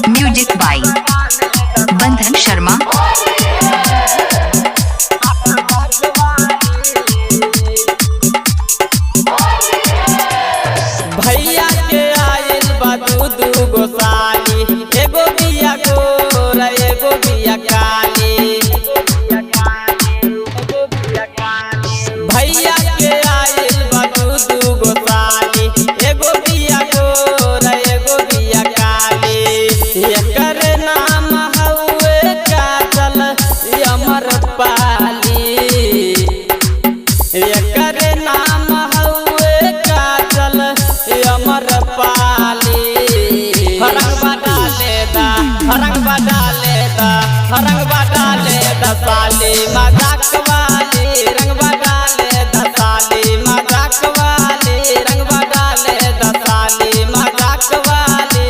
Music by Bandhan Sharma. भैया के आइल बा दू गो साली, एगो बिया गोर एगो बिया काली। भैया के आइल बा दू गो साली, एगो बिया गोर एगो बिया काली। एकर नाम हउए काजल अमर पाली। एकर नाम हउए काजल अमर पाली। रंगवा डाले दा रंगवा डाले दा रंगवा डाले दा साली मजाक वाली। रंगवा डाले दा साली मजाक वाली। रंगवा डाले दा साली मजाक वाली।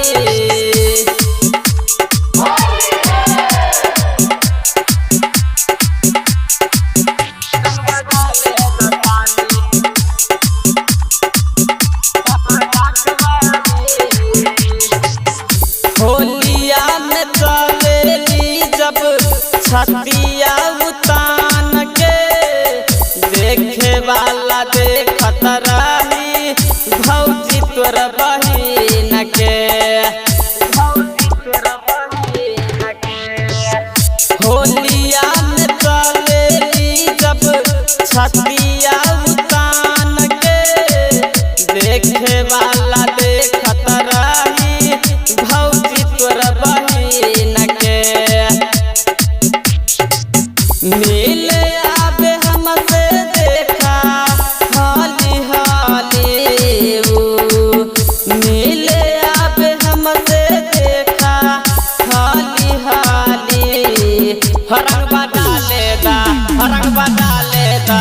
होलिया में चलेली जब छतिया उतान के, देखे वाला देखत रही भौजी तोर बहिन के। होलिया में चलेली जब छतिया उतान के, देखे वाला देखत रही भौजी तोर बहिन के। मिले आबे हमसे देखा हाली हाली। मिले आबे हमसे देखा हाली हाली। रंगवा डाले दा रंगवा डाले दा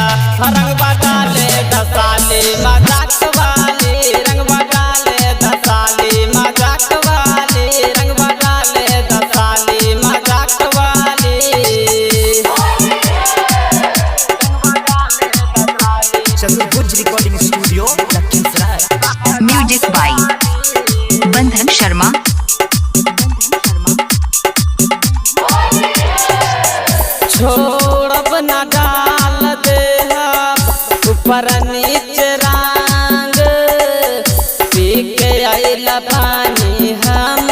रंगवा डाले दा साली मजाक वाली। रंगवा डाले दा साली मजाक वाली। रंगवा डाले दा साली मजाक वाली। Chaturbhuj recording studio Lakhisarai. Music by Bandhan Sharma. छोड़ब न डाल दे ऊपर नीचे रंग। पी के आइल पानी हम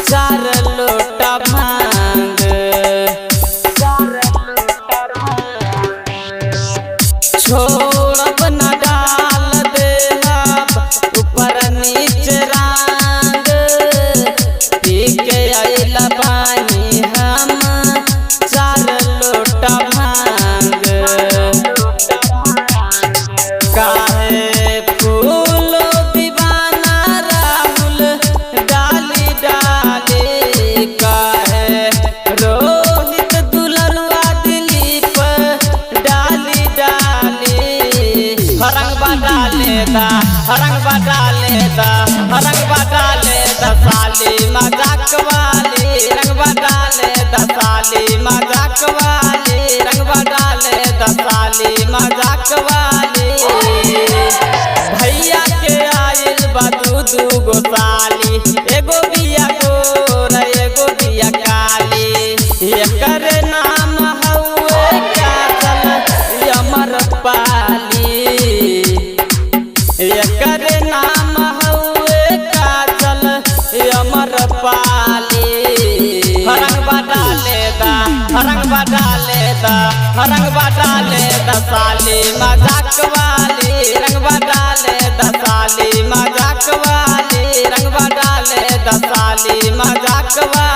4 लोटा भांग। छोड़ब न डाल दे ऊपर नीचे रंग। पी के आइल पानी हम 4 लोटा भांग। काहे फूलो दीवाना राहुल डाली डाली। काहे रोहित दुलरुआ दिलीप डाली डाली। रंगवा डाले दा रंगवा डाले दा रंगवा डाले दा साली मजाक वाली। रंगवा डाले दा साली मजाक वाली। रंगवा डाले दा साली मजाक वाली। भैया के आइल बा दू गो साली, एगो बिया गोर एगो बिया काली। एकर नाम हउए काजल अमर पाली। एकर नाम हउए काजल अमर पाली। रंगवा डाले दा रंगवा डाले दा रंगवा डाले दा साली मजाक वाली। रंगवा डाले दा साली मजाक वाली। रंगवा डाले दा साली मजाक वाली।